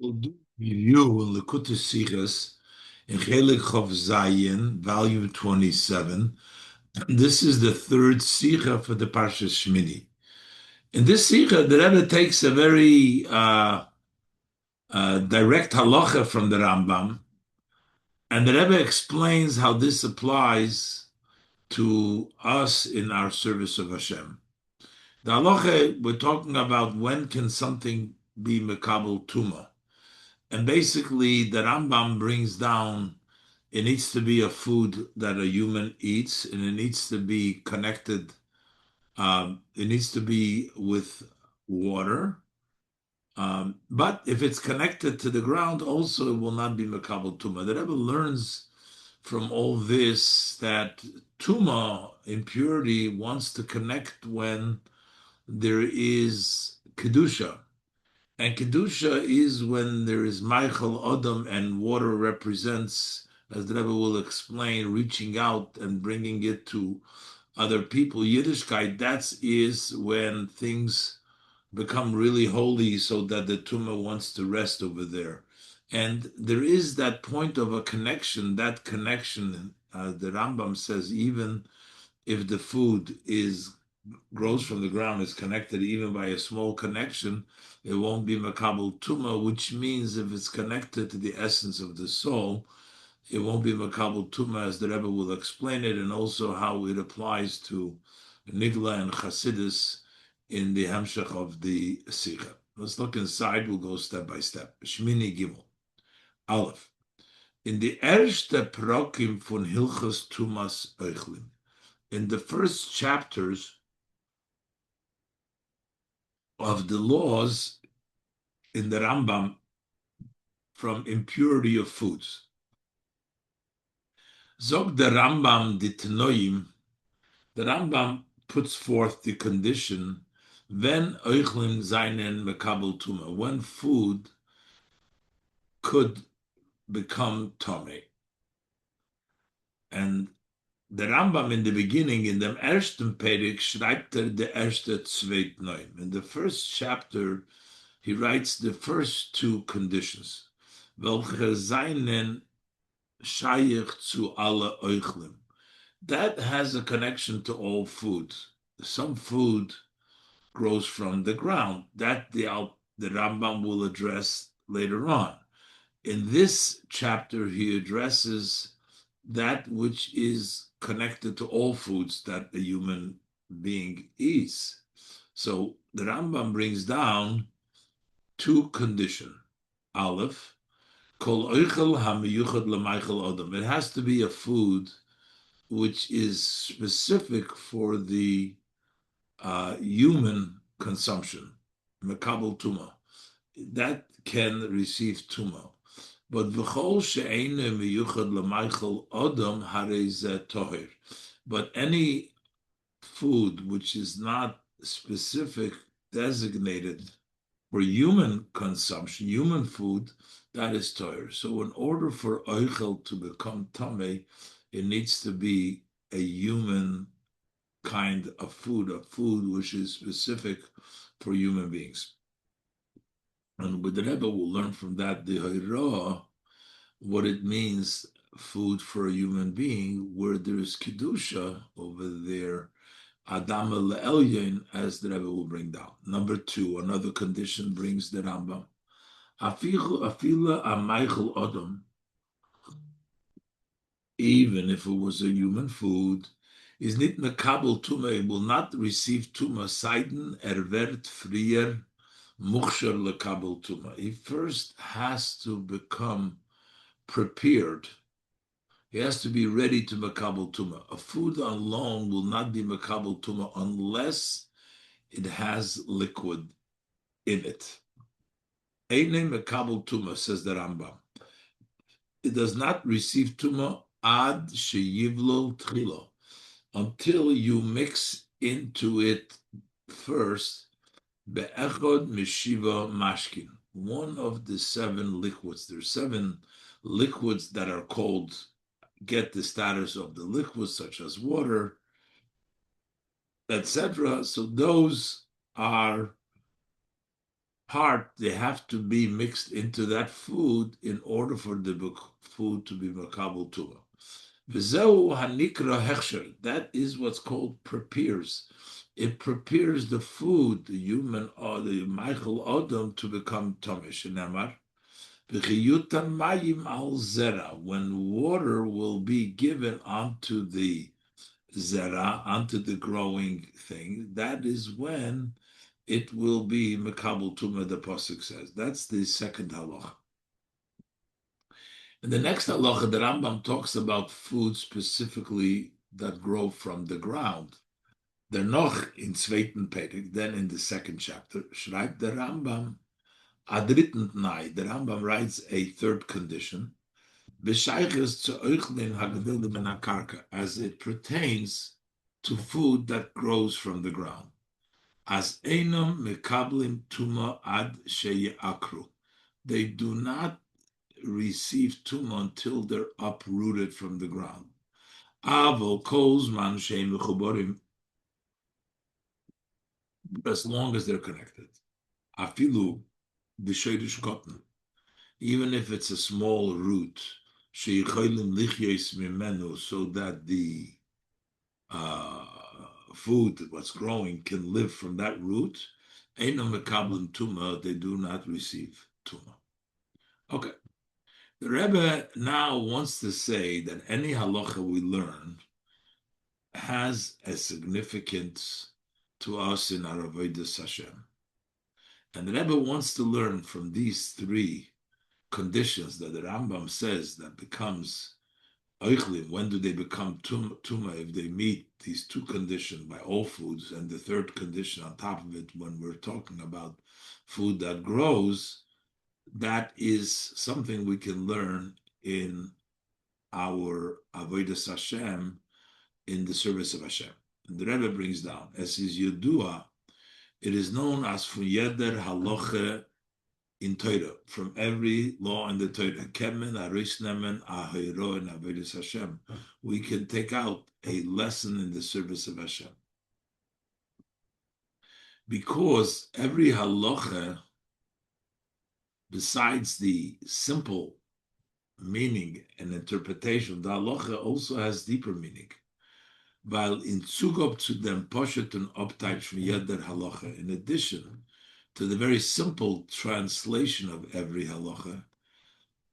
We'll do review in Likutei Sichos in Chelik Chov Zayin, volume 27. This is the third Sicha for the Parsha Shemini. In this Sicha, the Rebbe takes a very direct halacha from the Rambam, and the Rebbe explains how this applies to us in our service of Hashem. The halacha, we're talking about when can something be mekabel tuma. And basically, the Rambam brings down it needs to be a food that a human eats, and it needs to be connected. It needs to be with water. But if it's connected to the ground, also it will not be Makabal Tuma. The Rebbe learns from all this that Tuma, impurity, wants to connect when there is Kedusha. And Kedusha is when there is Michael Adam and water represents, as the Rebbe will explain, reaching out and bringing it to other people. Yiddishkeit, that is when things become really holy so that the Tuma wants to rest over there. And there is that point of a connection, that connection, the Rambam says, even if the food is grows from the ground, is connected even by a small connection, it won't be makabel tuma, which means if it's connected to the essence of the soul, it won't be makabel tuma, as the Rebbe will explain it, and also how it applies to nigla and chassidus in the hamshach of the sikha. Let's look inside. We'll go step by step. Shemini Gimel Aleph. In the erste prokim von Hilchos Tumas Ochalin, in the first chapters of the laws in the Rambam from impurity of foods. Zog the Rambam ditnoim, the Rambam puts forth the condition when oichlin seinen mekabel tuma, when food could become tome. And the Rambam in the beginning, in the ersten Perik, schreibt the erste zweit neum. In the first chapter, he writes the first two conditions. Welche seinen shayich zu alle oichlim. That has a connection to all food. Some food grows from the ground. That the Rambam will address later on. In this chapter, he addresses that which is connected to all foods that a human being eats. So the Rambam brings down two conditions. Aleph, kol oichel hamiyuchad l'maychel adam. It has to be a food which is specific for the human consumption, mekabel tuma. That can receive tuma. But v'chol she'einu miyuchad l'maychel adam harei zeh tohir. But any food which is not specific, designated for human consumption, human food, that is tohir. So in order for oichel to become tameh, it needs to be a human kind of food, a food which is specific for human beings. And with the Rebbe, we'll learn from that the Hira, what it means, food for a human being, where there is Kedusha over there, Adam Elyon, as the Rebbe will bring down. Number two, another condition brings the Rambam. Afila Amaychel Adam, even if it was a human food, is nit mekabel tuma, it will not receive tuma. Seiden wird frier muchsher lekabel tuma. He first has to become prepared. He has to be ready to mekabel tuma. A food alone will not be mekabel tuma unless it has liquid in it. Eine mekabel tuma, says the Rambam. It does not receive tuma ad sheyivlo tchilo, until you mix into it first be'echod mishiva mashkin, one of the seven liquids. There's seven liquids that are called, get the status of the liquids, such as water, etc. So those are part, they have to be mixed into that food in order for the food to be makabel tuma. V'zeu hanikra hechsher. That is what's called prepares. It prepares the food, the human or the Michael Adam, to become tomish. Nemar. V'chiyutan mayim al zera. When water will be given onto the zera, onto the growing thing, that is when it will be mekabel tuma, the pasuk says. That's the second halacha. And the next halacha, the Rambam talks about food specifically that grow from the ground. Der noch in zweiten Perek, then in the second chapter, schreibt der Rambam a dritten Tnai. The Rambam writes a third condition, b'shayches zu Ochalin hagedildim min hakarka, as it pertains to food that grows from the ground. As einam mekablim tuma ad sheyeakru. They do not receive tuma until they're uprooted from the ground. Avol kolzman sheim mechuborim, as long as they're connected. Afilu b'shoydish cotton, even if it's a small root, sheyicholim lichyos mimenu, so that the food, what's growing, can live from that root. Einam mekablim tuma, they do not receive tuma. Okay. The Rebbe now wants to say that any halacha we learn has a significance to us in our Avodas Hashem. And the Rebbe wants to learn from these three conditions that the Rambam says that becomes Ochalin. When do they become Tuma? If they meet these two conditions by all foods, and the third condition on top of it, when we're talking about food that grows, that is something we can learn in our Avodas Hashem, in the service of Hashem. And the Rebbe brings down, as is Yodua, it is known as Fuyeder Halacha in Torah, from every law in the Torah, Kemen, Arisnemen, Ahiro, and Avodas Hashem. We can take out a lesson in the service of Hashem. Because every halacha, besides the simple meaning and interpretation, the halacha also has deeper meaning. While in Zugab zu dem Poshet und Obteit von jeder halacha, in addition to the very simple translation of every halacha,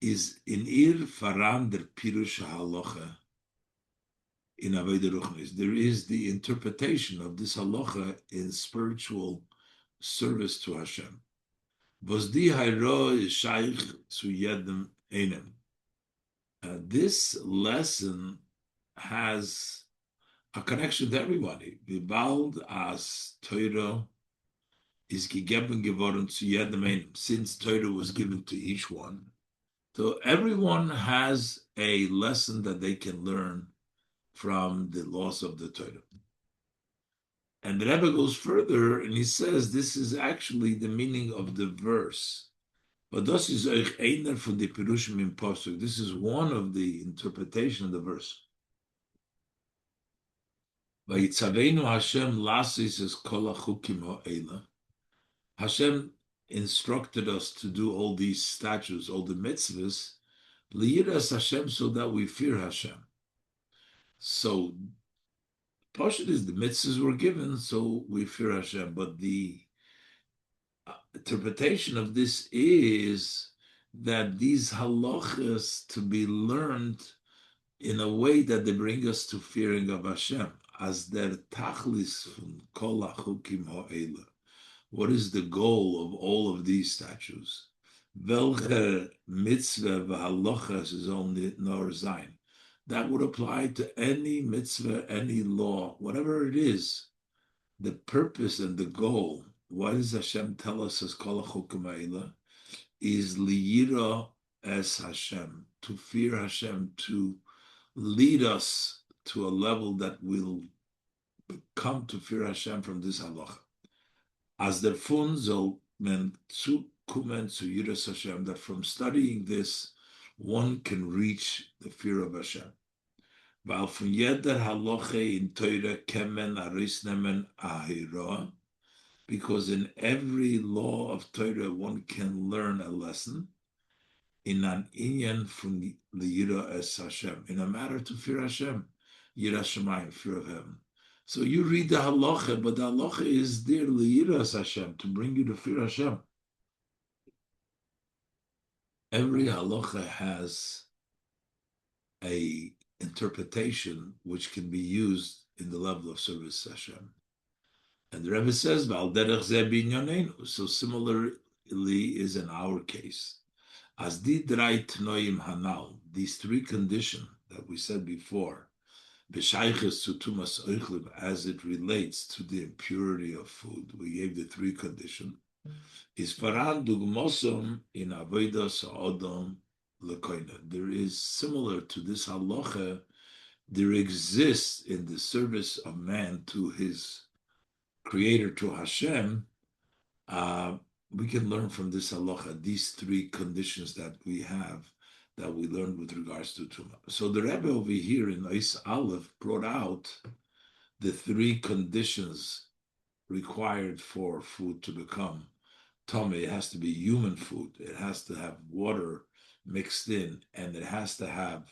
is in ir faran der pirush halacha in Avodah Ruchnis. There is the interpretation of this halacha in spiritual service to Hashem. Was di hayro is shaykh zu jedem einem. This lesson has a connection to everybody. Vibald as Torah is gegeben geworden zu jedem einem. Since Torah was given to each one, so everyone has a lesson that they can learn from the laws of the Torah. And the Rebbe goes further and he says this is actually the meaning of the verse. But this is einer von the Pirushim in Pasuk. This is one of the interpretation of the verse. Vayitzavenu Hashem lasis es kol hachukim ha'ela. Hashem instructed us to do all these statutes, all the mitzvos, liyiras Hashem, so that we fear Hashem. So, Pashat is the mitzvahs were given, so we fear Hashem. But the interpretation of this is that these halachas to be learned in a way that they bring us to fearing of Hashem, as their tachlis from kol hachukim ha'ela. What is the goal of all of these statutes? Welche mitzvah v'halachas is only nor zayin. That would apply to any mitzvah, any law, whatever it is. The purpose and the goal, what does Hashem tell us as kol hachukim ha'ela, is liyira es Hashem, to fear Hashem, to lead us to a level that will come to fear Hashem from this halacha. As der fun soll men zu kommen zu yiras Hashem, that from studying this, one can reach the fear of Hashem. Weil von jeder halacha in Torah kemen arisnemen ahira, because in every law of Torah one can learn a lesson in an inyan from the Yira es Hashem, in a matter to fear Hashem, Yira Shemayim, fear of heaven. So you read the halacha, but the halacha is there Yira es Hashem, to bring you to fear Hashem. Every halacha has a interpretation which can be used in the level of service to Hashem. And the Rebbe says, so similarly is in our case. As di drei tnoim hanal, these three conditions that we said before, b'shayches to Tumas Ochalin, as it relates to the impurity of food, we gave the three conditions, is faran dugmosom in Avodas Hashem lekoina. There is similar to this halacha, there exists in the service of man to his creator, to Hashem, we can learn from this halacha, these three conditions that we have, that we learned with regards to Tuma. So the Rebbe over here in Eis Aleph brought out the three conditions required for food to become Tuma. It has to be human food. It has to have water mixed in, and it has to have,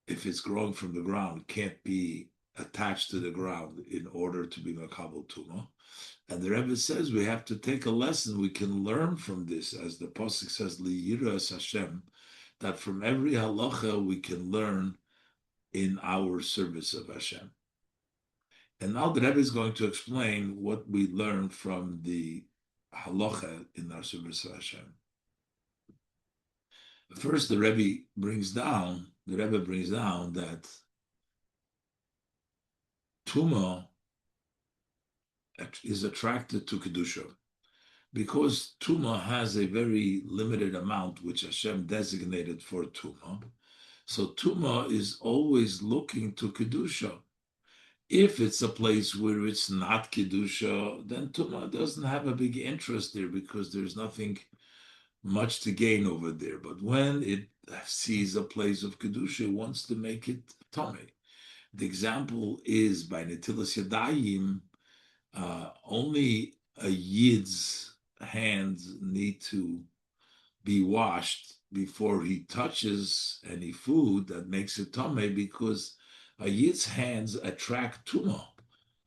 if it's growing from the ground, can't be attached to the ground in order to be makabel Tuma. And the Rebbe says we have to take a lesson. We can learn from this, as the pasuk says, Liyira es Hashem, that from every halacha we can learn in our service of Hashem. And now the Rebbe is going to explain what we learn from the halacha in our service of Hashem. First, the Rebbe brings down that Tuma is attracted to Kedusha, because Tuma has a very limited amount which Hashem designated for Tuma. So Tuma is always looking to Kedusha. If it's a place where it's not Kedusha, then Tuma doesn't have a big interest there, because there's nothing much to gain over there. But when it sees a place of Kedusha, it wants to make it Tomei. The example is by Netilas Yadayim. Only a Yid's hands need to be washed before he touches any food that makes it Tomei, because a Yid's hands attract Tuma,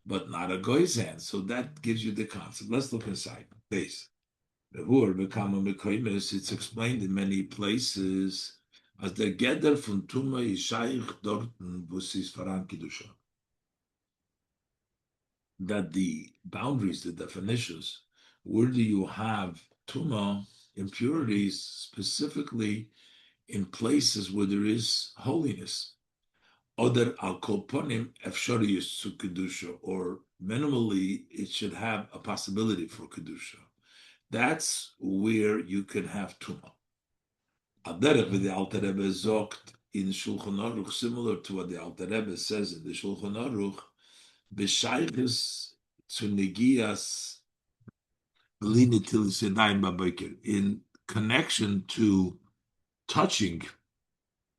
but not a Goy's hands. So that gives you the concept. Let's look inside. Please. It's explained in many places as the Geder von Tuma Yishayich Dorten Busis Faran Kedusha. That the boundaries, the definitions, where do you have Tuma, impurities, specifically in places where there is holiness? Oder al kolponim efshoriyus to Kedusha, or minimally it should have a possibility for Kedusha. That's where you can have Tuma. Aderech with the Alter Rebbe zogt in Shulchan Aruch, similar to what the Alter Rebbe says in the Shulchan Aruch, b'shayches to negias in connection to touching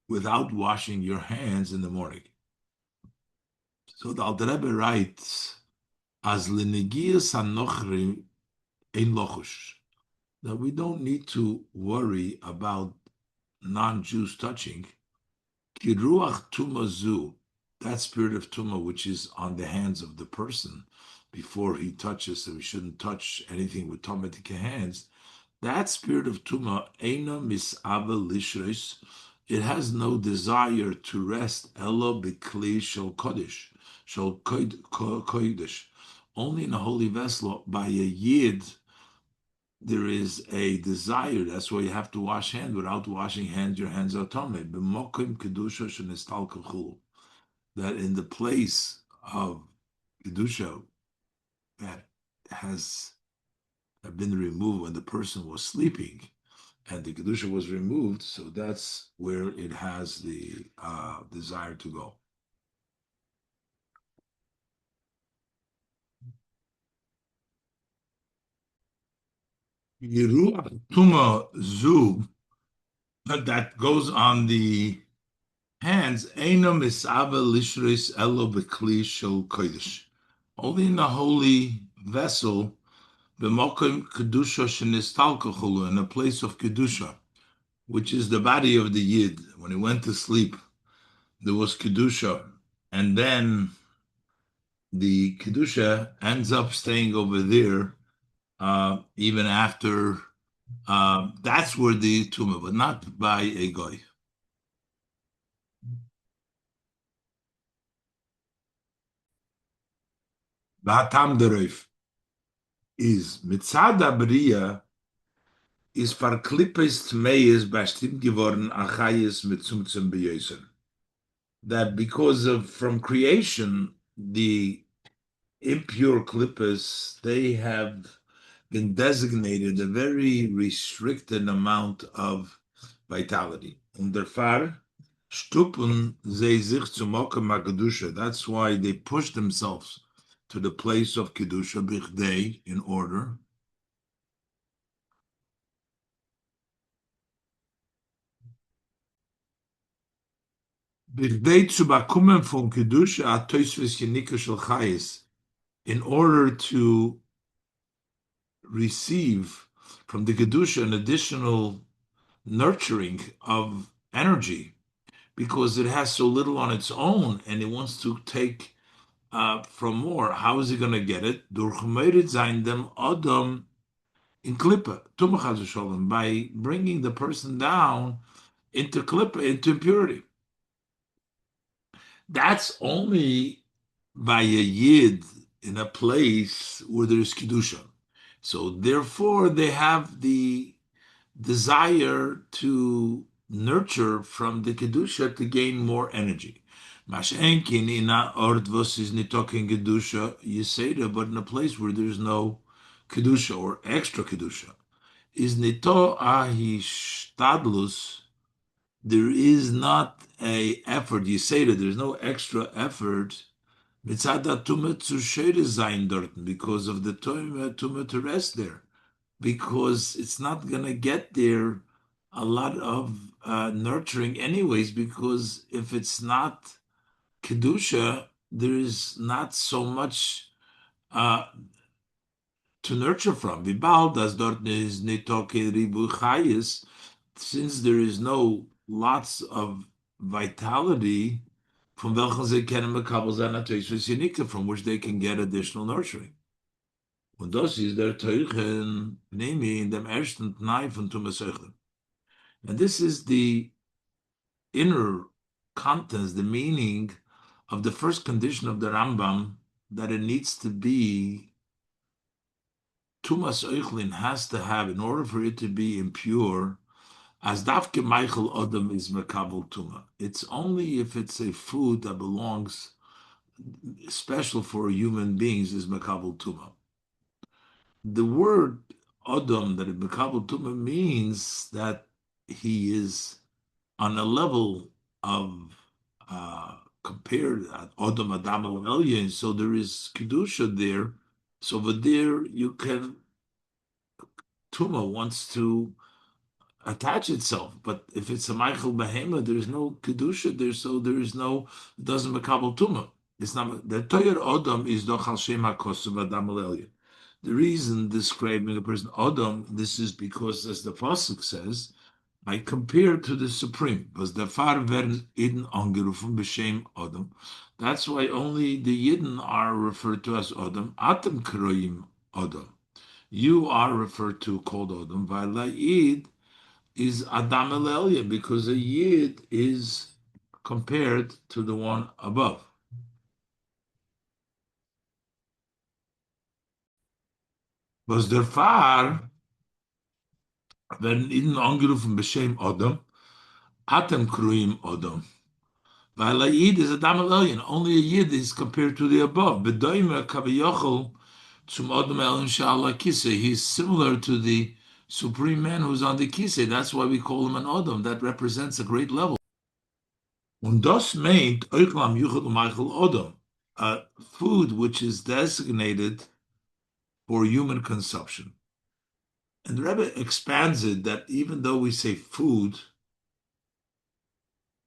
without washing your hands in the morning. So the Alter Rebbe writes, as linegias hanochri ein lochush, that we don't need to worry about non-Jews touching. Ki ruach tuma zu, that spirit of Tuma which is on the hands of the person before he touches, and we shouldn't touch anything with Tomatic hands, that spirit of Tuma, Eina mis'ava lishres, it has no desire to rest, Elo b'kli shel kodesh, shel kodesh. Only in a holy vessel, by a Yid, there is a desire. That's why you have to wash hands. Without washing hands, your hands are Tomei. B'mokim kedusha shenistal kachul. That in the place of Kedusha that has been removed when the person was sleeping, and the Kedusha was removed, so that's where it has the desire to go. Yeruach Tuma Zu, that goes on the hands, Eino misava lishris elo b'kli shel kodesh. Only in a holy vessel B'mokim kedusha shenistalkachulu, in a place of kedusha, which is the body of the yid. When he went to sleep, there was kedusha, and then the kedusha ends up staying over there even after. That's where the tuma, but not by a goy. B'hatam dereif is mitzada bria is par klippes tmeyes bestimmt geworden achayes mit zumtzum beyosen. That because of from creation, the impure clippers, they have been designated a very restricted amount of vitality. Und der stupen sie sich zum Mokem HaKedusha. That's why they push themselves to the place of Kedusha, bichdei, in order. Bichdei zu bakumen von Kedusha a toisves yenika shel chayis, in order to receive from the Kedusha an additional nurturing of energy, because it has so little on its own and it wants to take from more. How is it going to get it? Durch Merit sein dem Adam in Klippe, Tumas Ochalin, by bringing the person down into Klippe, into impurity. That's only by a Yid in a place where there is Kedusha. So therefore they have the desire to nurture from the Kedusha to gain more energy. Mashenkin in a ord vos is nitokin Kedusha Yiseda, but in a place where there's no Kedusha or extra Kedusha, is nito ahishtadlus, there is not a effort, Yiseda, there's no extra effort, mitzada Tuma zu Shere sein dort, because of the Tuma to rest there, because it's not going to get there a lot of nurturing anyways, because if it's not Kedusha, there is not so much to nurture from. Vibal das dort is nitoke ribu chayis, since there is no lots of vitality from welchen sie kennen mekabel sein from which they can get additional nurturing. Und das ist der Teuchen, nehme in dem ersten Tnai von Tumas Ochalin. And this is the inner contents, the meaning of the first condition of the Rambam, that it needs to be, Tumas Ochalin has to have, in order for it to be impure, as Davke Michael Odom is Mekabel Tuma. It's only if it's a food that belongs special for human beings is Mekabel Tuma. The word Odom that Mekabel Tuma means that he is on a level of compared Odom Adam Elyon, so there is Kedusha there. So over there you can, Tuma wants to attach itself, but if it's a Michael Behema, there's no Kedusha there, so there is no, it doesn't Mekabel Tuma. It's not, the Toyer Odom is Doch Al Shem HaKosuv Adam Elyon. The reason describing a person Odom, this is because, as the Pasuk says, I compare to the Supreme, because the Far werden Eden angerufen b'shem Odom. That's why only the Yidden are referred to as Odom. Atem kroim Odom. You are referred to called Odom. V'ala Yid is Adam Elelya, because a Yid is compared to the one above. Was der Far werden Eden angerufen b'shem Odom. Atem kroim Odom. Weil a Yid is a Adam Elyon. Only a Yid is compared to the above. B'doime kaviyochel zum Adam Elyon she'ala kisei. He's similar to the supreme man who's on the kisei. That's why we call him an Adam. That represents a great level. Und das meint Oiklam Yuchel Michael Adam, a food which is designated for human consumption. And the Rebbe expands it that even though we say food,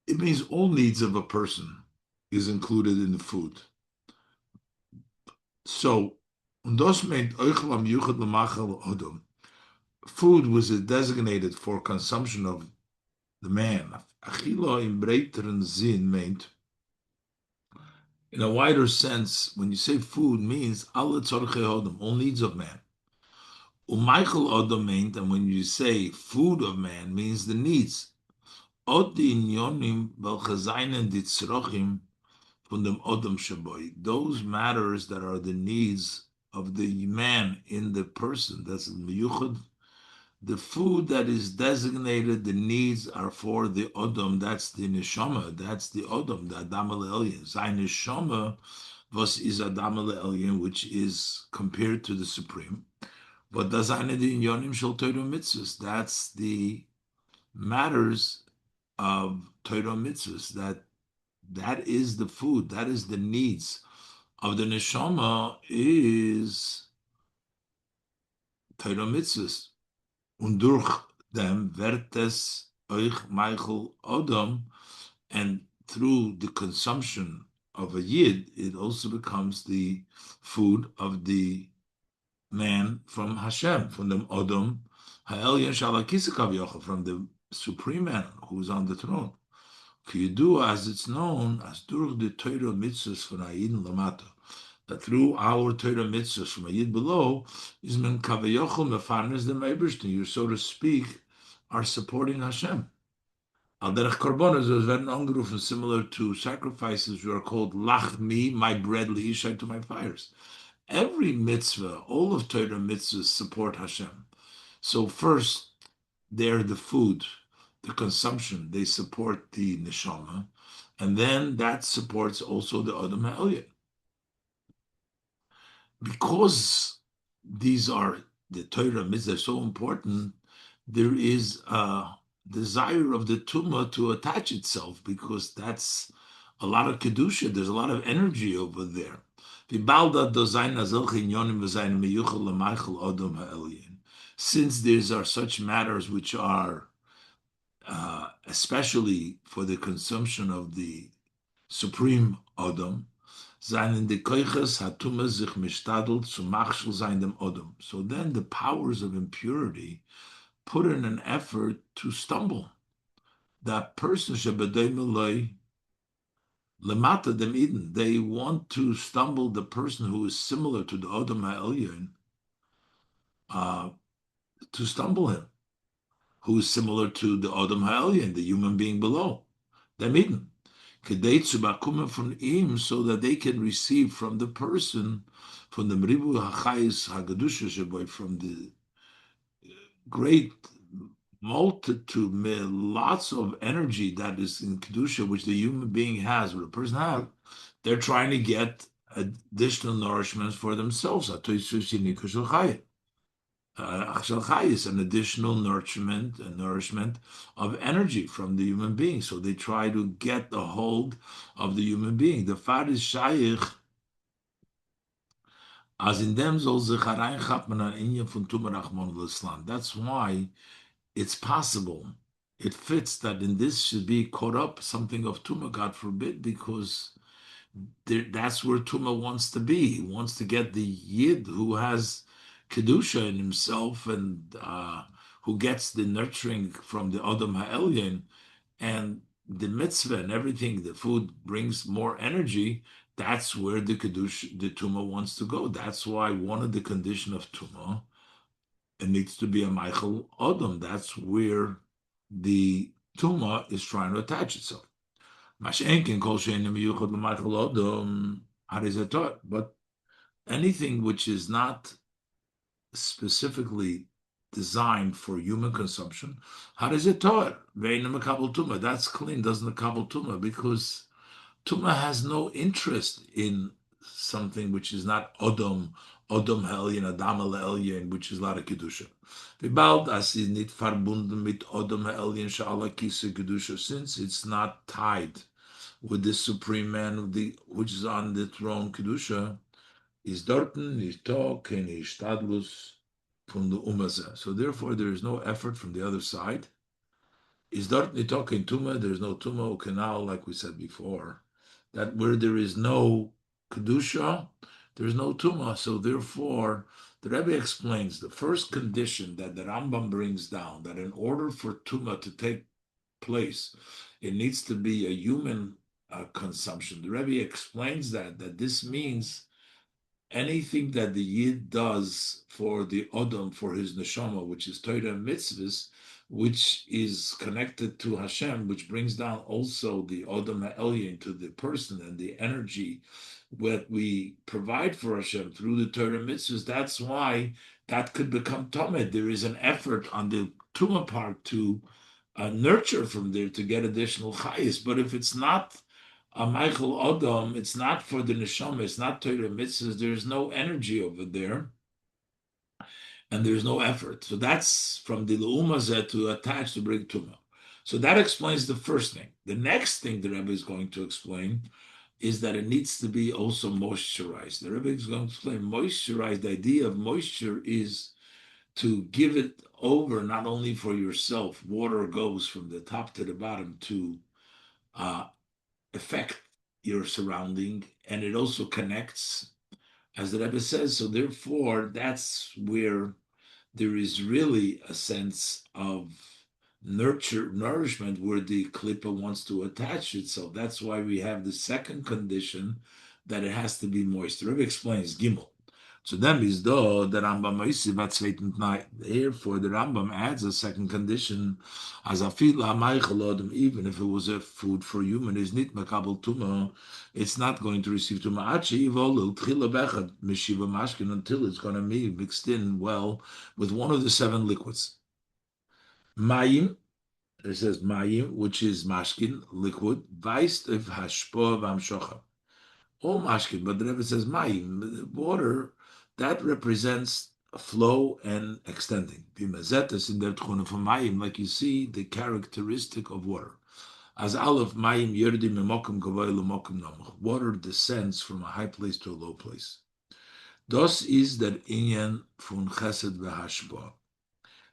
it means all needs of a person is included in the food. So Und das meint Oichel am Yuchad Lamachal Odom. Food was designated for consumption of the man. Achila in breiteren zin meant, in a wider sense, when you say food, means alle tzorchei Odom, all needs of man. U'Michael Odom meant, and when you say food of man, means the needs. Od die inyonim velchazainen ditzrochim from the Odom Shaboy. Those matters that are the needs of the man in the person. That's the miyuchad. The food that is designated, the needs are for the Odom. That's the neshama. That's the Odom, the Adam Elyon. Zayin neshama was is Adam Elyon, which is compared to the Supreme. But das eine die Inyonim shel Torah mitzvos. That's the matters of Torah mitzvos. That is the food. That is the needs of the neshama is Torah mitzvos. Und durch them wird es euch Michael Odom, and through the consumption of a yid, it also becomes the food of the man from Hashem, from the Odom, Ha'elyon Shalakisakav Yochel, from the supreme man who's on the throne. Kiyudu, as it's known, as durch the Torah mitzvahs from Ayidin Lamata, that through our Torah mitzvahs from Ayid below, is men Kavayochel Mefarnes the Meibershtin, you so to speak, are supporting Hashem. Al derech korbanos, those werden angerufen, similar to sacrifices, which are called lachmi, my bread, liishai, to my fires. Every mitzvah, all of Torah mitzvahs support Hashem. So first, they're the food, the consumption. They support the neshama, and then that supports also the Adam Ha'elyon. Because these are the Torah mitzvahs so important, there is a desire of the Tuma to attach itself, because that's a lot of kedusha. There's a lot of energy over there. Since these are such matters which are especially for the consumption of the supreme Adam, seinen die Keuches hat Tumas sich mishtadelt zu machshel sein dem Adam. So then the powers of impurity put in an effort to stumble. That person shebedeim lemata dem Eden. They want to stumble the person who is similar to the Adam Ha'elyon, to stumble him, who is similar to the Adam Ha'elyon, the human being below dem Eden. Kedei zu bakumen von ihm, so that they can receive from the person, from the mribu hachayis hagadusha sheboy, from the great multitude, lots of energy that is in kedusha, which the human being has, what a person has. They're trying to get additional nourishments for themselves. An additional nourishment of energy from the human being. So they try to get the hold of the human being. The far is shaykh, as in them soll sich hereinchappen an Inyan von Tuma Rachmon l'Islam. That's why it's possible, it fits that in this should be caught up something of Tuma, God forbid, because that's where Tuma wants to be. He wants to get the Yid who has Kedusha in himself, and who gets the nurturing from the Adam Ha'elyon, and the mitzvah and everything, the food brings more energy. That's where the Kedusha, the Tuma wants to go. That's why one of the conditions of Tuma, it needs to be a Michael Adam. That's where the Tuma is trying to attach itself. But anything which is not specifically designed for human consumption, how does it taught? That's clean, doesn't kabul Tuma, because Tuma has no interest in something which is not Odom Ha'elyon, Adam Ha'elyon, which is a lot of Kedusha. Since it's not tied with the supreme man, which is on the throne, Kedusha, is dorten, is talk, and is stadlus from the umazah. So therefore, there is no effort from the other side. Is dorten, talk, in Tuma, there is no Tuma or canal, like we said before. That where there is no Kedusha, there's no Tuma. So therefore, the Rebbe explains the first condition that the Rambam brings down, that in order for Tuma to take place, it needs to be a human consumption. The Rebbe explains that this means anything that the Yid does for the Odom, for his neshama, which is Torah and mitzvos, which is connected to Hashem, which brings down also the Odom Ha'elyon to the person and the energy that we provide for Hashem through the Torah mitzvahs. That's why that could become Tomed. There is an effort on the Tuma part to nurture from there to get additional chayis. But if it's not a Michael Odom, it's not for the neshama, it's not Torah mitzvahs, there's no energy over there, and there's no effort. So that's from the Le'umazeh to attach to bring Tuma. So that explains the first thing. The next thing the Rebbe is going to explain is that it needs to be also moisturized. The Rebbe is going to explain moisturized. The idea of moisture is to give it over not only for yourself. Water goes from the top to the bottom to affect your surrounding, and it also connects, as the Rebbe says. So therefore, that's where there is really a sense of nourishment, where the klippa wants to attach itself. That's why we have the second condition, that it has to be moist. The Rebbe explains Gimel. So then is though the Rambam therefore the Rambam adds a second condition, as a fil even if it was a food for human, is nit makabel tuma, it's not going to receive tuma until it's going to be mixed in well with one of the seven liquids. Mayim, it says mayim, which is mashkin, liquid, weist of hashpo v'amshocha. All mashkin, but the Rebbe says mayim, water, that represents flow and extending. Bimazetas in der tchuna for mayim, like you see the characteristic of water. As aleph mayim yerdim memokum gavoy lemokum nomuch. Water descends from a high place to a low place. Das is der inyan von chesed v'hashba.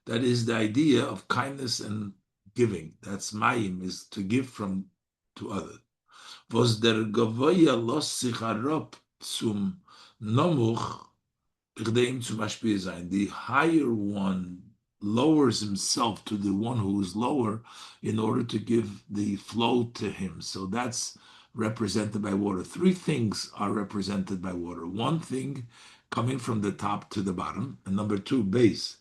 That is the idea of kindness and giving. That's mayim, is to give from to others. Was der gavoya los sich arop zum nomuch. The higher one lowers himself to the one who is lower in order to give the flow to him. So that's represented by water. Three things are represented by water. One thing coming from the top to the bottom, and number two, base.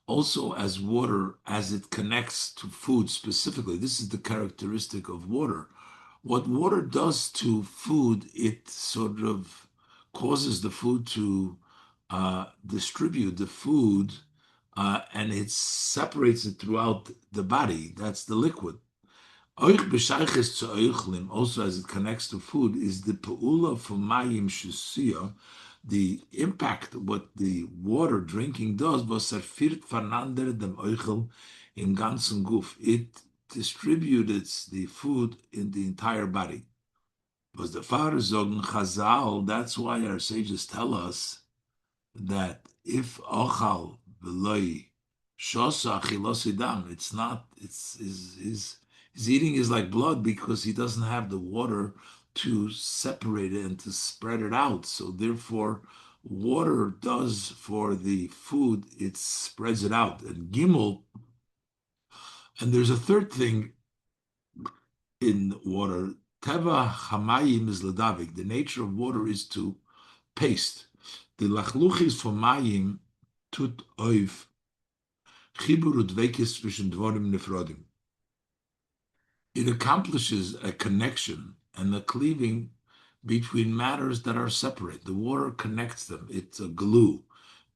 Also as water, as it connects to food specifically. This is the characteristic of water. What water does to food, it sort of causes the food to distribute the food, and it separates it throughout the body. That's the liquid. Also, as it connects to food, is the pe'ula for mayim shusiya, the impact what the water drinking does, was serfirt farnander dem oichel in ganzen guf. It distributed the food in the entire body. Was the Father Zogen Chazal, that's why our sages tell us that if Ochal Veloy Shosa Chilosidam, it's not, his eating is like blood, because he doesn't have the water to separate it and to spread it out. So therefore, water does for the food, it spreads it out. And Gimel, and there's a third thing in water. Teva hamayim is ladavik. The nature of water is to paste. The lachluchis for mayim tut oif chibur udvekis zwischen dvorim nefrodim. It accomplishes a connection and a cleaving between matters that are separate. The water connects them. It's a glue.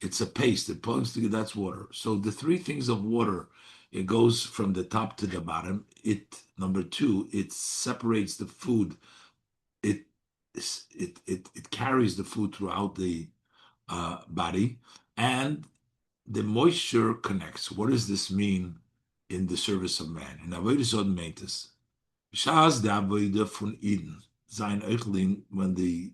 It's a paste. It points to, that's water. So the three things of water, it goes from the top to the bottom. Number two, it separates the food. It carries the food throughout the body, and the moisture connects. What does this mean in the service of man? In Avodas Hashem meitas, Shas the Avodah von Eden, sein Ochalin, when the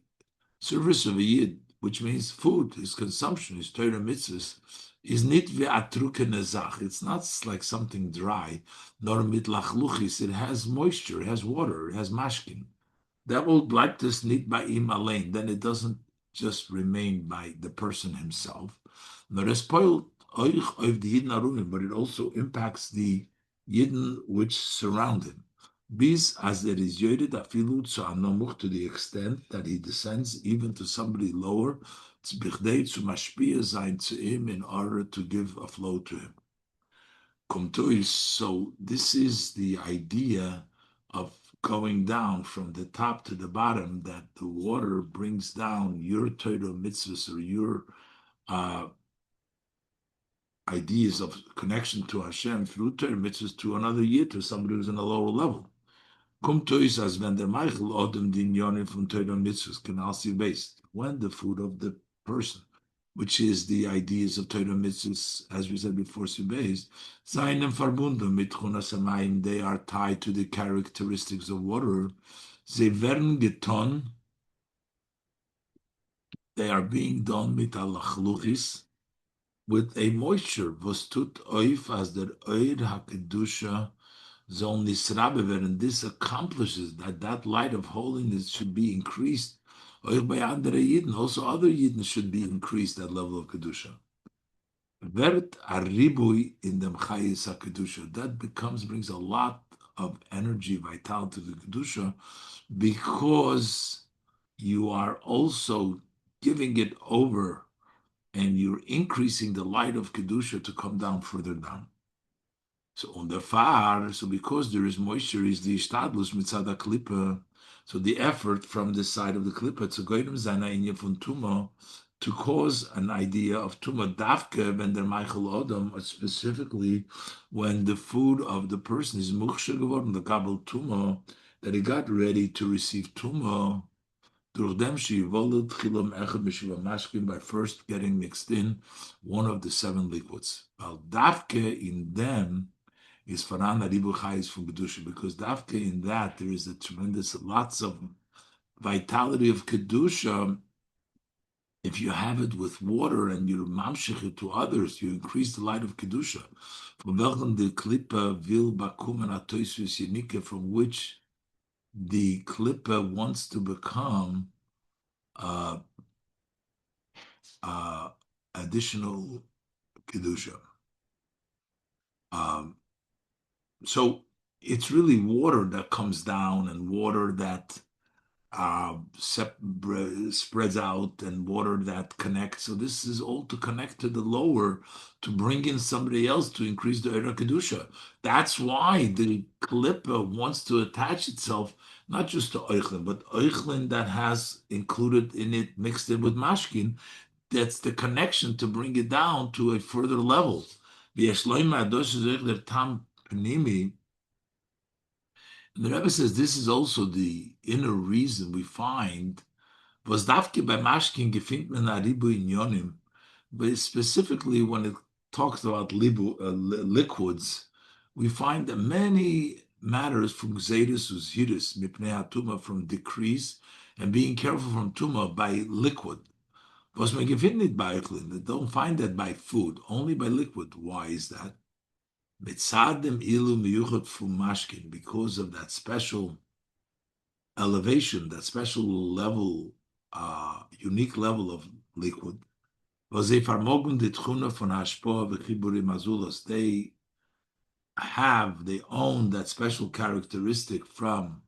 service of a Yid, which means food, his consumption, his Torah mitzvos, is nit ve'atrukene zach. It's not like something dry, nor mit lachluchis. It has moisture, it has water, it has mashkin. That will like this need by im alain. Then it doesn't just remain by the person himself. But it also impacts the Yidden which surround him. Bis as there is yored afilu zu anomuch, to the extent that he descends even to somebody lower, tzbichdei zu mashpia sein zu him, in order to give a flow to him. So this is the idea of going down from the top to the bottom, that the water brings down your Torah mitzvos, or your ideas of connection to Hashem through Torah mitzvahs, to another Yid, to somebody who's in a lower level. When the food of the person, which is the ideas of Torah mitzvahs, as we said before, they are tied to the characteristics of water. They are being done with a moisture, was tut oif as der oir hakedusha zol nisrabever, and this accomplishes that light of holiness should be increased. Oich by andere Yidden, also other Yidden should be increased, that level of kedusha. Vert aribui in dem chayis hakedusha, that brings a lot of energy, vitality to the kedusha, because you are also giving it over, and you're increasing the light of Kedusha to come down further down. So on the far, so because there is moisture, is the ishtadlus mitzad klipa, so the effort from the side of the klipa to goyim zana inya von Tuma, to cause an idea of Tuma davke when der Michael Odom, specifically when the food of the person is muksha geworden, the kabel Tuma, that he got ready to receive Tuma, by first getting mixed in one of the 7 liquids. Davke in them is farana ribu chayis from kedusha, because davke in that there is a tremendous lots of vitality of kedusha. If you have it with water and you mamshich it to others, you increase the light of kedusha. From which the klippa wants to become additional kedusha. So it's really water that comes down, and water that spreads out, and water that connects. So this is all to connect to the lower, to bring in somebody else, to increase the Eira Kedusha. That's why the Klippa wants to attach itself not just to Oichlin, but Oichlin that has included in it, mixed in with Mashkin. That's the connection to bring it down to a further level. The Rebbe says this is also the inner reason we find was dafke by mashkin gefindt man a ribu inyonim, but specifically when it talks about liquids, we find that many matters from gzeirus uzhiris mipnei tuma, from decrease and being careful from tuma by liquid. Was man gefindet by they don't find that by food, only by liquid. Why is that? Mitzadem ilu miyuchot from mashkin, because of that special elevation, that special level, unique level of liquid. They own that special characteristic from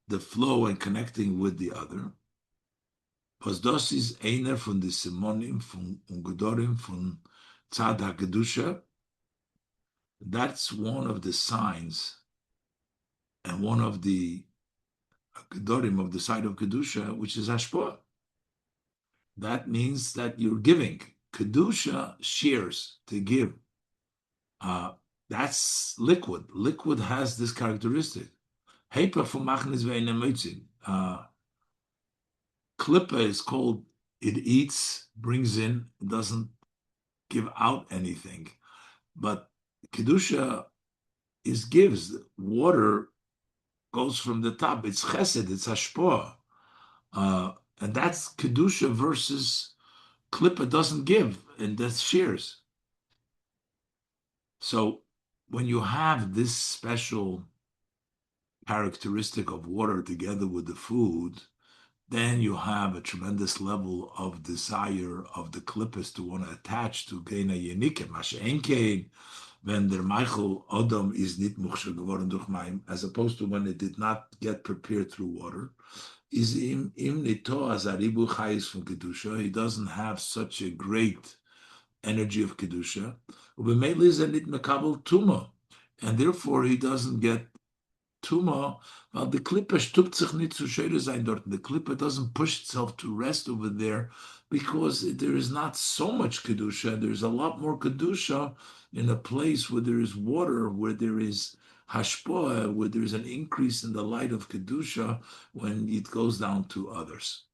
the flow and connecting with the other. Das ist einer von den Simonim von Ungedorim von Tzad HaKedusha. That's one of the signs and one of the Gedorim of the side of Kedusha, which is Hashpah. That means that you're giving. Kedusha shares, to give. That's liquid. Liquid has this characteristic. Heipa from Machnis ve'enemotzin. Klippa is called, it eats, brings in, doesn't give out anything. But Kedusha gives. Water goes from the top. It's chesed, it's hashpah. And that's Kedusha versus Klippa doesn't give, and that's shares. So when you have this special characteristic of water together with the food, then you have a tremendous level of desire of the klippos to want to attach to Geina Yenike, Mashenkein, when der Michael Adam is nicht muchsher geworden durch Maim, as opposed to when it did not get prepared through water, is im nito as aribu chayis from kedusha. He doesn't have such a great energy of kedusha. Ubemeli is nit mekabel tuma, and therefore he doesn't get Tuma, well, the Klippe stupt sich nicht zu schön sein dort. The Klippe doesn't push itself to rest over there because there is not so much Kedusha. There's a lot more Kedusha in a place where there is water, where there is hashpoah, where there's an increase in the light of Kedusha when it goes down to others.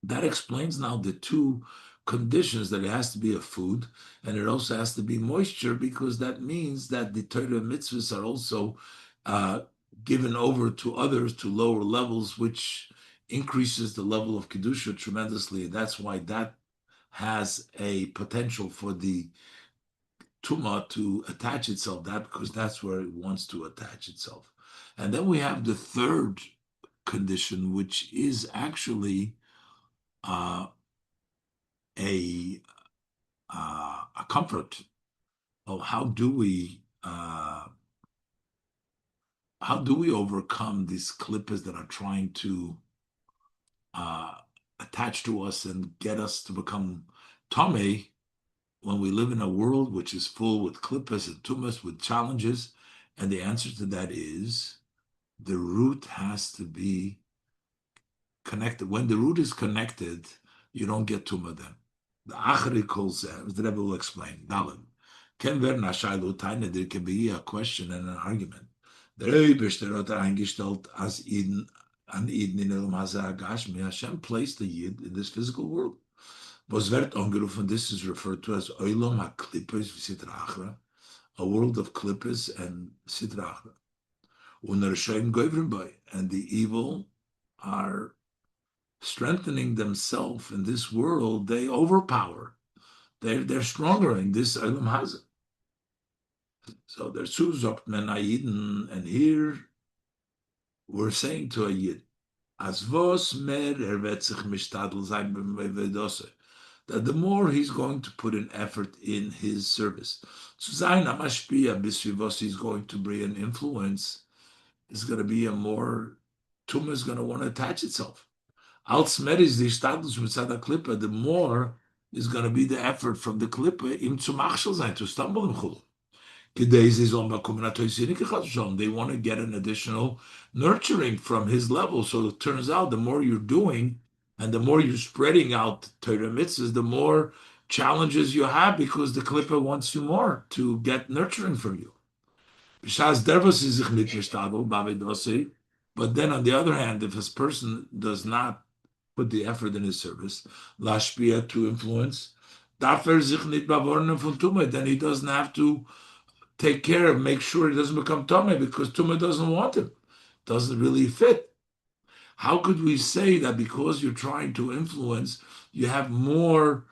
That explains now the two conditions, that it has to be a food and it also has to be moisture, because that means that the Torah mitzvos are also given over to others to lower levels, which increases the level of Kedusha tremendously. That's why that has a potential for the Tuma to attach itself, that because that's where it wants to attach itself. And then we have the third condition, which is actually a comfort of how do we overcome these klippos that are trying to attach to us and get us to become tamei when we live in a world which is full with klippos and tumas, with challenges. And the answer to that is the root has to be connected. When the root is connected, you don't get tuma then. The Achari calls the Rebbe will explain. Dalet. Ken werden ashaylu taine, there can be a question and an argument. The Rebbe hat eingestellt as Eden, an Eden in Elam Hazah Gashmi. Hashem placed the Yid in this physical world. Was wird angerufen, this is referred to as Olam HaKlippos v'Sitra Achra, a world of klippos and Sitra Achra. U'nershayim goivrim by, and the evil are strengthening themselves in this world. They overpower. They're stronger in this Olam Hazah. So there's Suzokt men Ayiden, and here we're saying to a Yid, as vos mer wird sich mishtadel sein b'vedose, that the more he's going to put an effort in his service, zu sein amashpia bisvivos, he's going to bring an influence, is going to be a more, Tuma is going to want to attach itself. Als mer is the status mitzad klippe, the more is going to be the effort from the klippe im zu machshel sein, to stumble im chul. They want to get an additional nurturing from his level. So it turns out the more you're doing and the more you're spreading out Torah mitzvahs, the more challenges you have, because the Klippa wants you more to get nurturing from you. But then on the other hand, if this person does not put the effort in his service, lashpia, to influence, then he doesn't have to take care of, make sure he doesn't become Tuma, because Tuma doesn't want him, doesn't really fit. How could we say that because you're trying to influence, you have more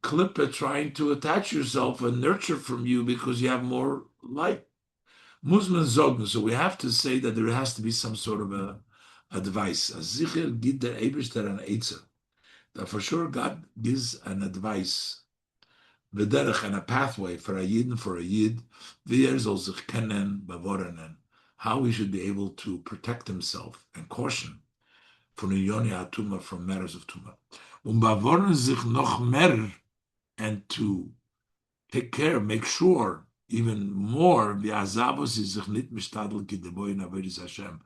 klippah trying to attach yourself and nurture from you because you have more light? Musman Zogn. So we have to say that there has to be some sort of a advice. That for sure God gives an advice, v'derech, and a pathway for a yid, soll sich kennen, bevorenen, how he should be able to protect himself and caution from Yoni Tuma, from matters of Tuma. Bevornen sich noch mehr, and to take care, make sure even more, v'azavos is sich nit mishtadel ki deboy in Avodas Hashem,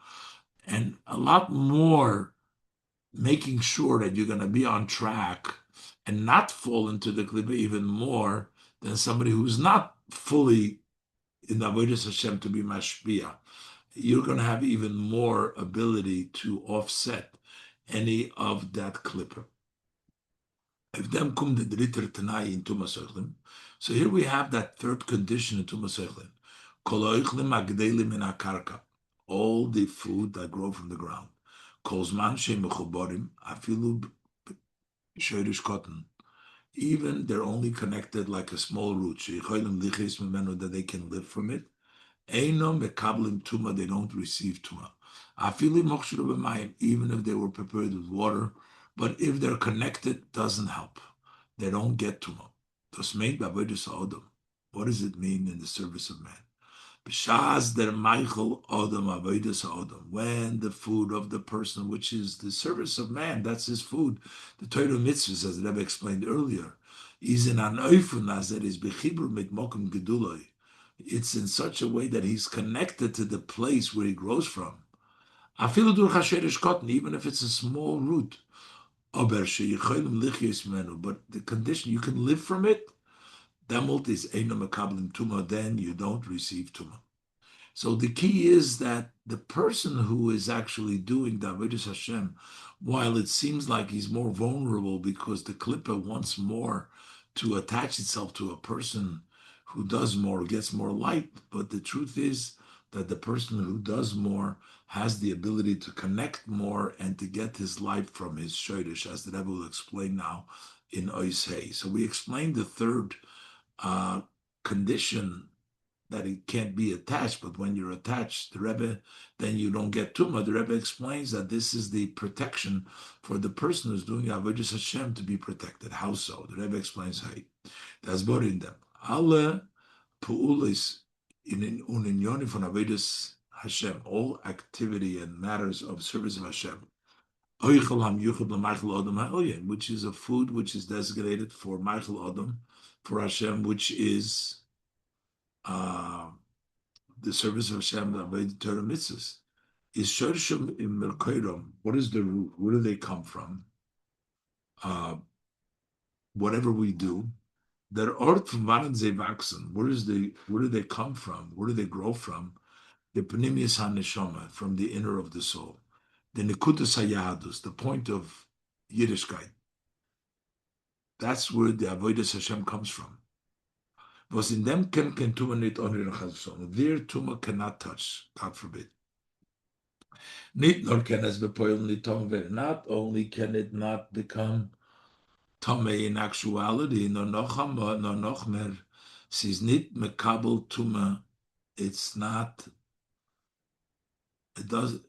and a lot more making sure that you're going to be on track and not fall into the klipa even more than somebody who's not fully in the Avodas Hashem to be mashpia. You're going to have even more ability to offset any of that klipa. If them kum the dritter tanai in Tumas Ochalin, so here we have that third condition in Tumas Ochalin. Kol oichlim agdelim min hakarka, all the food that grow from the ground. Kolzman shem mechuborim afilu shoyrish cotton, even they're only connected like a small root, that they can live from it, Einom mekablim tuma, they don't receive tuma. Afili mokshuv b'mayim, even if they were prepared with water, but if they're connected, doesn't help. They don't get tuma. Das meint b'avodas ha'odam. What does it mean in the service of man? B'shas der Michael Odom Avodas Odom, when the food of the person, which is the service of man, that's his food, the Torah mitzvos, as Rebbe explained earlier, is in an oifun as it is bechibur mit mokum geduloi. It's in such a way that he's connected to the place where he grows from. Afilu dur chasheresh cotton, even if it's a small root. Aber sheyicholim lichyos menu, but the condition you can live from it. Demult is eino mekablim tuma, then you don't receive tuma. So the key is that the person who is actually doing the Avodas Hashem, while it seems like he's more vulnerable because the klippa wants more to attach itself to a person who does more, gets more light, but the truth is that the person who does more has the ability to connect more and to get his life from his shoydish, as the Rebbe will explain now in Ois Hey. So we explained the third condition, that it can't be attached, but when you're attached, the Rebbe, then you don't get Tuma. The Rebbe explains that this is the protection for the person who's doing Avodas Hashem to be protected. How so? The Rebbe explains, hey, that's brought in them. Alle pu'ulis in union von Avodas Hashem, all activity and matters of service of Hashem, which is a food which is designated for Michael Adam, for Hashem, which is the service of Hashem, the Torah mitzvos. Is shorshim in merkoidom. What is the root? Where do they come from? Whatever we do, their ort from wann sie wachsen. Where do they come from? Where do they grow from? The pnimius neshama, from the inner of the soul. The nekudas hayadus, the point of Yiddishkeit. That's where the Avodas Hashem comes from. Was in them can Tuma nicht onrin Chazon. Their Tuma cannot touch, God forbid. Nicht nor can es bepoil nicht Tome. Not only can it not become Tome in actuality, no noch mer. She's nicht mekabel Tuma. It's not. It does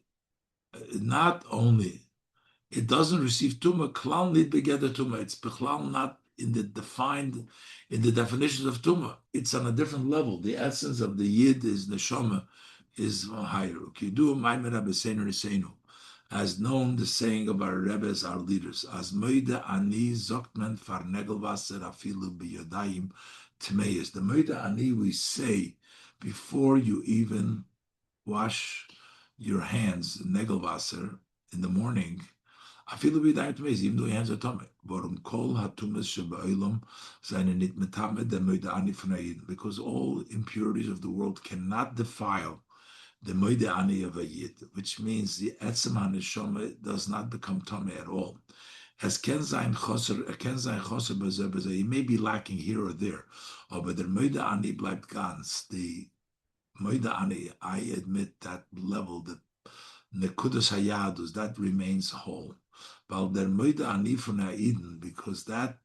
not only. It doesn't receive Tuma. Klal nicht begeder Tuma. It's bechlal not in the definitions of Tuma. It's on a different level. The essence of the Yid is neshama, is higher. As known the saying of our Rebbes, our leaders, as moide ani zoktman far negelvasser afilu biyodayim tmeis. The moide ani we say before you even wash your hands, negelvasser, in the morning. Even though your hands are tummy. Because all impurities of the world cannot defile the moide ani of a yid, which means the etzem haneshama does not become tummy at all. As ken zayin choser, he may be lacking here or there, but the moide ani bleibt ganz. The moide ani, I admit that level, the nekudas hayadus, that remains whole. Weil der moide ani von Eden, because that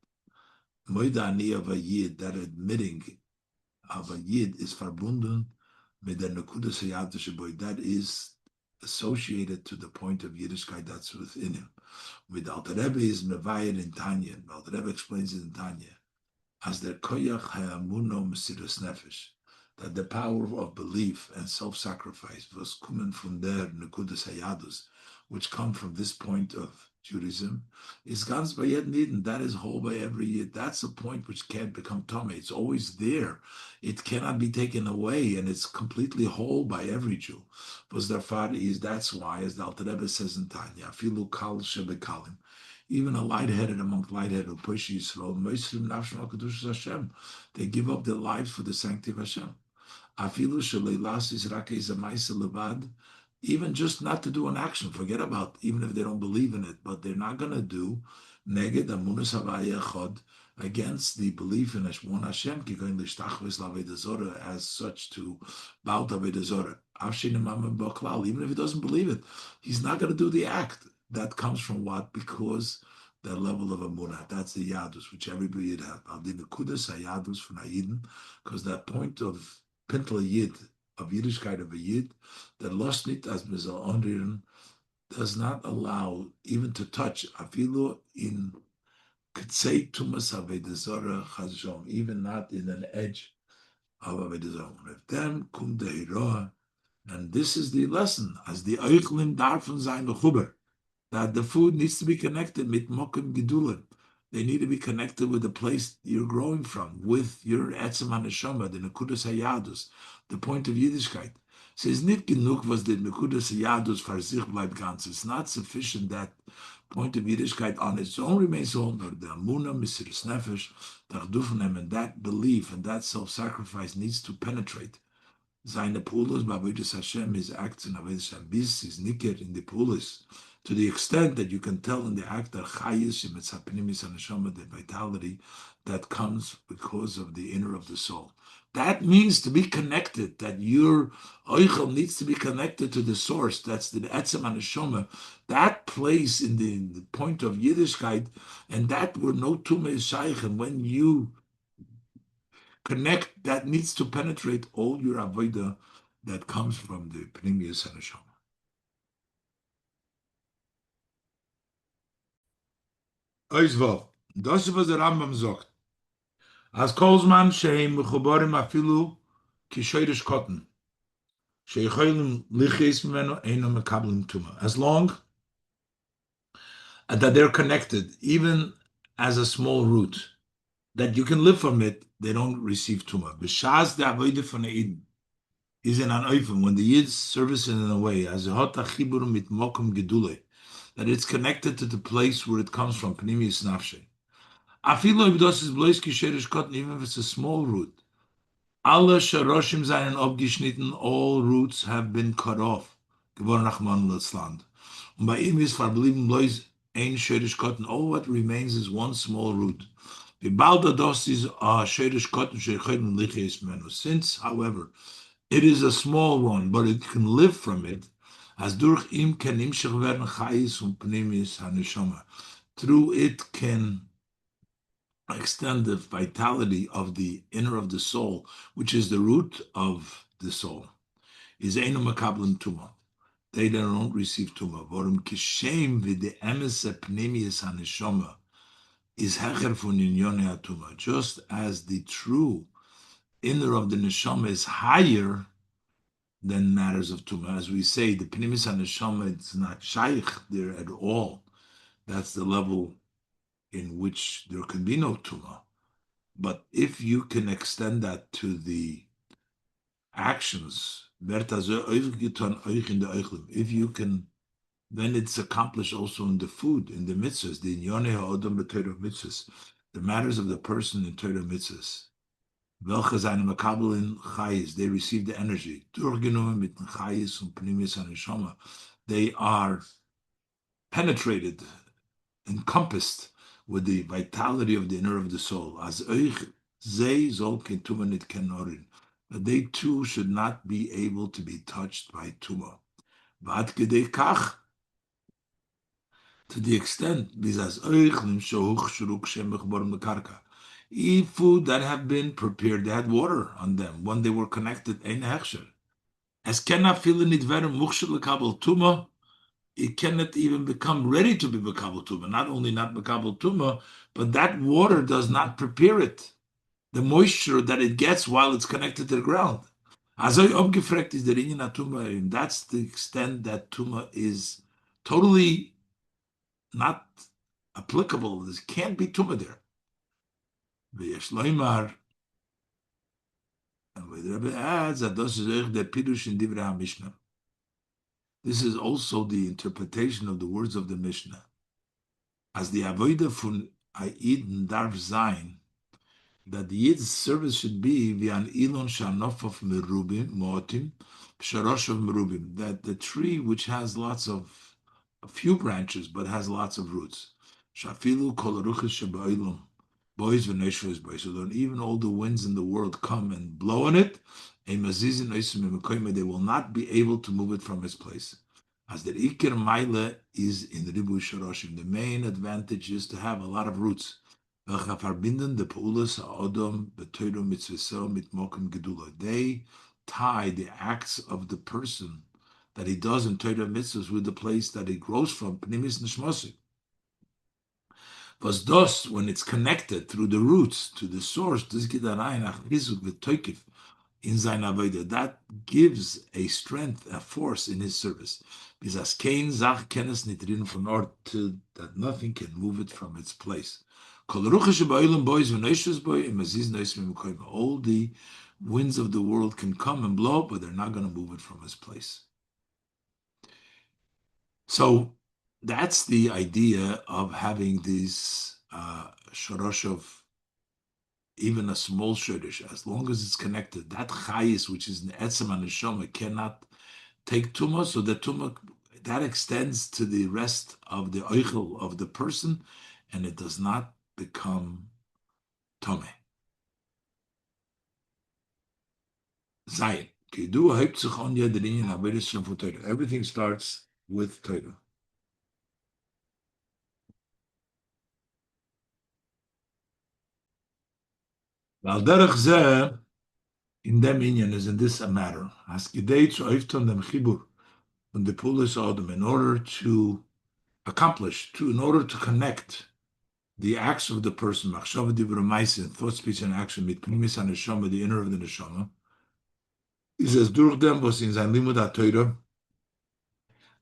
moide ani of a yid, that admitting of a yid, is verbunden with the nekudas hayadus boy, that is associated to the point of Yiddishkeit that's within him. With the Rebbe is mevayed in Tanya. The Rebbe explains it in Tanya as der koyach hayamuno mesiras nefesh, that the power of belief and self-sacrifice was coming from there nekudas hayadus, which come from this point of Judaism, is ganz by yet niden. That is whole by every yid. That's a point which can't become tummy. It's always there. It cannot be taken away, and it's completely whole by every Jew. Because their father is, that's why, as the Alter Rebbe says in Tanya, afilu kal shebekalim, even a lightheaded among lightheaded push Yisrael, moisrim nafshim al kedushas Hashem, they give up their lives for the sanctity of Hashem. Afilu sheleilas yisrakei zamaisa levad, even just not to do an action, forget about, even if they don't believe in it, but they're not going to do neged amunas havaya chod, against the belief in one Hashem, as such, to bow to Avodah Zarah. Even if he doesn't believe it, he's not going to do the act. That comes from what? Because that level of amunah, that's the yadus, which everybody would have. Because that point of pintel yid, of Yiddishkeit of a Yid, that lost nit as mizal onriren, does not allow even to touch afilu in ktsei tumas avodah zarah chas v'shalom, even not in an edge of avodah zarah. If them kum dehiroah, and this is the lesson, as the oichlim darfen sein mechuber, that the food needs to be connected mit mokim gedulim. They need to be connected with the place you're growing from, with your etzem neshama, the nekudas hayadus, the point of Yiddishkeit. Says nit genug was the nekudas hayadus for sich bleibt ganz. It's not sufficient that point of Yiddishkeit on its own remains whole, nor the amuna misiris nefesh tachdufanem, and that belief and that self-sacrifice needs to penetrate. Seine Pulos by Avodas Hashem, his acts in Avodas Hashem, is nicker in the Pulos, to the extent that you can tell in the act that chayis shemetzapnimis neshama, the vitality that comes because of the inner of the soul. That means to be connected, that your oichel needs to be connected to the source. That's the etzem neshama, that place in the point of Yiddishkeit, and that where no Tuma is shaykh, and when you connect, that needs to penetrate all your avodah that comes from the pnimius and neshama. Oizvov, das was der Rambam sagt. As kolzman sheim mechubarim afilu kishoyrish cotton. Sheyicholim lichis meno eino mekablim tuma. As long that they're connected, even as a small root, that you can live from it, they don't receive tuma. B'shaz de avodah von Eden is in an oifen, when the Yid's service in a way, as a hot achibur mit mokum gedule, that it's connected to the place where it comes from, pnimius nafshe. Afilo ibdos is blois kisherish cotton, even if it's a small root. Alle sharoshim seinen abgeschnitten, all roots have been cut off. Geborn nachman letzland. Und bei ihm ist verblieben blois ein sherish cotton, all what remains is one small root. Since, however, it is a small one, but it can live from it, as durch ihm kann imshach werden chayis und pnimius haneshama. Through it can extend the vitality of the inner of the soul, which is the root of the soul. Is eino makablim tuma. They don't receive tuma. Vorum kishem v'de emes pnimius haneshama is hecher von inyone atuma. Just as the true inner of the neshama is higher than matters of tuma. As we say, the pnimis neshama, it's not shaykh there at all. That's the level in which there can be no tuma. But if you can extend that to the actions, if you can, then it's accomplished also in the food, in the mitzvos, the inyone ha'odam b'Torah mitzvos, the matters of the person in Torah mitzvos. They receive the energy. They are penetrated, encompassed with the vitality of the inner of the soul. That they too should not be able to be touched by Tuma. To the extent, food that have been prepared, they had water on them when they were connected, as cannot feel it very tuma, it cannot even become ready to be Makabel Tuma. Not only not Makabel Tuma, but that water does not prepare it. The moisture that it gets while it's connected to the ground. Azoy umgefragt is der Inyan Tuma, and that's the extent that Tuma is totally not applicable. There can't be Tuma there. V'yesh loymar, and the Rebbe adds that this is the Pirush in Divrei HaMishnah. This is also the interpretation of the words of the Mishnah. As the Avodah von Eden darf sein, that the Yid's service should be v'an ilon shanof of merubim, motim, psharosh of merubim, that the tree which has a few branches, but has lots of roots. Shafilu kol ruchis sheba'ilam, boys v'neshvos boys. So that even all the winds in the world come and blow on it, they will not be able to move it from its place. As the Iker Maile is in Ribu Shoroshim, the main advantage is to have a lot of roots. They tie the acts of the person that he does in Torah mitzvahs with the place that he grows from, pnimis neshama. Was thus, when it's connected through the roots to the source, das geht rein, in sein Avodah, that gives a strength, a force in his service. Because kein Sach kennes nicht drin von Ort, that nothing can move it from its place. All the winds of the world can come and blow, but they're not going to move it from its place. So that's the idea of having these shorosh of even a small shorish, as long as it's connected. That chayis, which is etzem and neshama, cannot take tuma, so the tuma that extends to the rest of the oichel of the person, and it does not become tome. Zayin. Everything starts with Torah. In dem Inyan is in this a matter. As Gidei zu öfton dem Chibur und the Pulis Odom, in order to accomplish, in order to connect the acts of the person, machshava divra ma'asin, thought, speech, and action, mit pnimis haneshama, the inner of the neshama, he says, durch dem was in sein limud ha-Torah,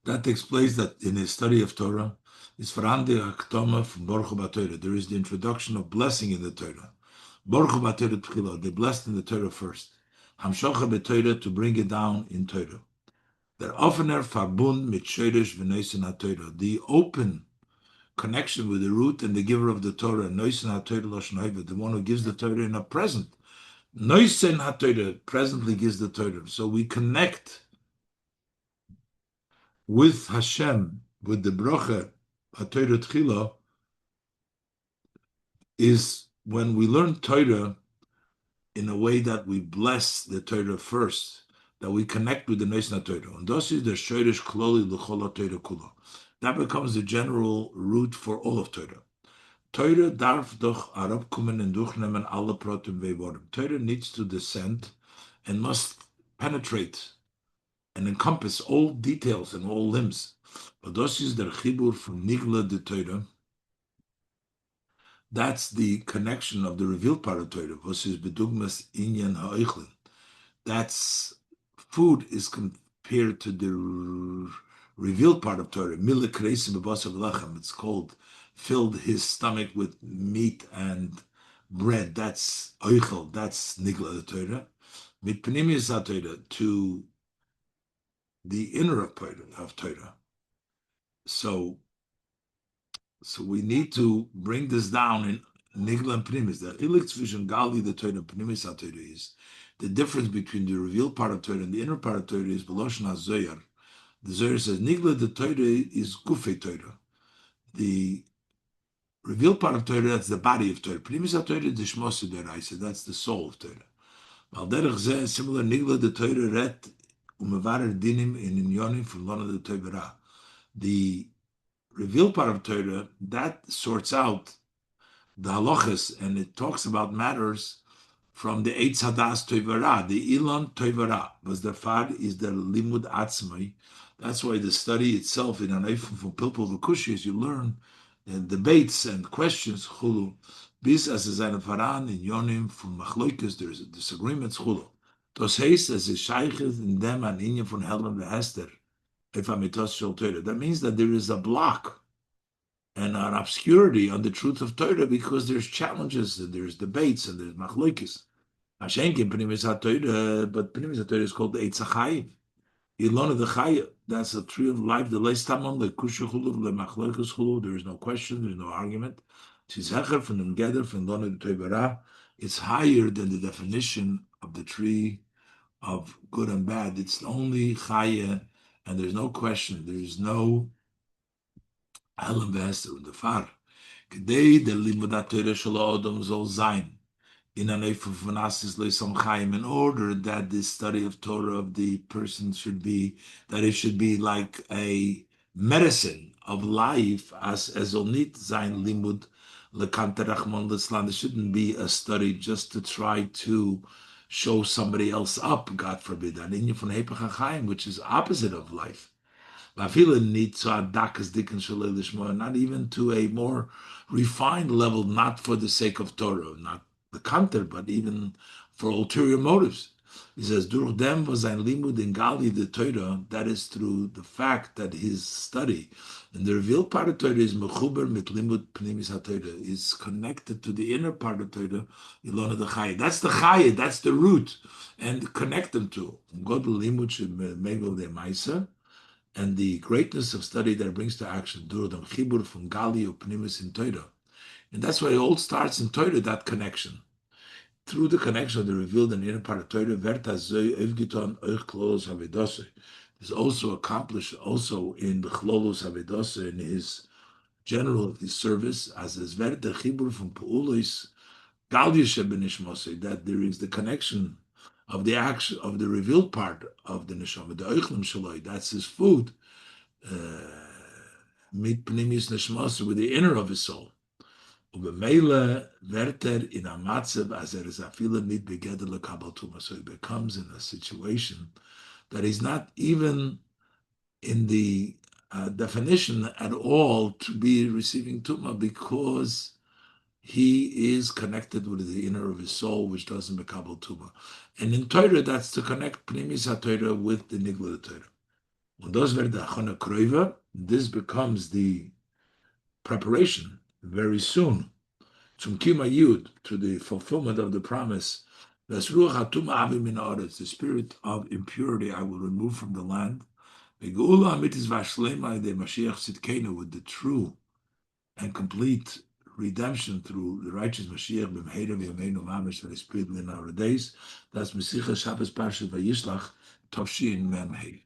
that takes place that in his study of Torah, is verande haktoma from Baruch HaTorah. There is the introduction of blessing in the Torah. Baruch HaTorah tchila, they blessed in the Torah first. Hamshocha b'Torah, to bring it down in Torah. Der offener Verbund mit Shoresh v'Noisen HaTorah, the open connection with the root and the giver of the Torah, Noisen HaTorah Lashon Hava, the one who gives the Torah in a present. Noisen HaTorah presently gives the Torah. So we connect with Hashem, with the bracha HaTorah Tchila, is when we learn Torah in a way that we bless the Torah first, that we connect with the Noisen HaTorah. And thus is the Shoresh Kloli L'chol HaTorah Kula. That becomes the general root for all of Torah. Torah darf doch herabkommen und durchnehmen alle Protem ve'vorim. Torah needs to descend and must penetrate and encompass all details and all limbs. But this is der Chibur from Nigla de Torah. That's the connection of the revealed part of Torah. Was is bedugmas inyan ha'ochlin. That's food is compared to the revealed part of Torah. Mila kreisim b'basar v'lachem. It's called filled his stomach with meat and bread. That's oichel. That's nigla the Torah. Mit pnimius Torah, to the inner of Torah. So we need to bring this down in nigla and pnimis. The ilik tzvishen gali the Torah pnimis Torah is the difference between the revealed part of Torah and the inner part of Torah is Beloshon HaZoyar. The Zoyar says, Nigla the Torah is Gufei Torah. The revealed part of Torah, that's the body of Torah. Pnimis Torah is the Shmos D'Oraisa, that's the soul of Torah. Al derech zeh, similar, Nigla the Torah ret umevarer dinim in inyonim from Lona the Torah. The revealed part of Torah, that sorts out the halachos, and it talks about matters from the Eitz Hadas Toivara, the Ilan Toivara, was the far is the Limud Atzmai. That's why the study itself in an Eifum from Pilpul V'Kushi, you learn debates and questions, Chulu. Bis as is eine Faran in Yonim from Machloikes, there's disagreements, Chulu. Das heißt, as is Sheiches in them an Inyan von Helen Hester, if I'm that means that there is a block and an obscurity on the truth of Torah because there's challenges and there's debates and there's machloikis. Hashenkin pnimis haTorah, but pnimis haTorah is called the Eitz HaChayim. Ilona the Chayim, that's a tree of life. The leistamon the kusha chulu the machloikis chulu. There is no question, there is no argument. Tzizecher from the Mgeder from Lona the Toivara. It's higher than the definition of the tree of good and bad. It's only Chayim, and there's no question. There is no Helen Vester und der Far. Gedei der Limudat Torah shel Adam soll sein in an Eifel von Asis Leisam Chaim, in order that the study of Torah of the person should be, that it should be like a medicine of life, as onit sein Limud lekante Rachman L'Slan. It shouldn't be a study just to try to show somebody else up, God forbid, an inyan from Hepech HaChaim, which is opposite of life. Not even to a more refined level, not for the sake of Torah, not the content, but even for ulterior motives. He says, "Durch dem was ein limud in Gali the Torah." That is through the fact that his study in the revealed part of Torah is mechuber mit limud pnimis haTorah, is connected to the inner part of Torah, ilona the chayit. That's the chayit. That's the root, and connect them to God limud shemegel de ma'aser. And the greatness of study that it brings to action, durch dem chibur from Gali pnimis in Torah. And that's why it all starts in Torah, that connection. Through the connection of the revealed and inner part of Torah, is also accomplished also in the chlolos havedose, in his general his service, as is verte chibur from peulos galdiushe benishmose, that there is the connection of the action of the revealed part of the neshama, the oichlim shaloi, that's his food, mit pnimis neshmose, with the inner of his soul. Ubemele werter in a matzev as is afila nit begeder lekabel tuma. So he becomes in a situation that he's not even in the definition at all to be receiving tuma, because he is connected with the inner of his soul, which doesn't bekabel tuma. And in Torah, that's to connect pnimis haTorah with the nigla Torah. When those were the achana kroiva, this becomes the preparation very soon. Zum Kima Yud, to the fulfillment of the promise, the spirit of impurity I will remove from the land. With the true and complete redemption through the righteous Mashiach, for his spirit in our days. That's Mesicha Shabbos Parshat Vayishlach, Tovshin Mem Hey.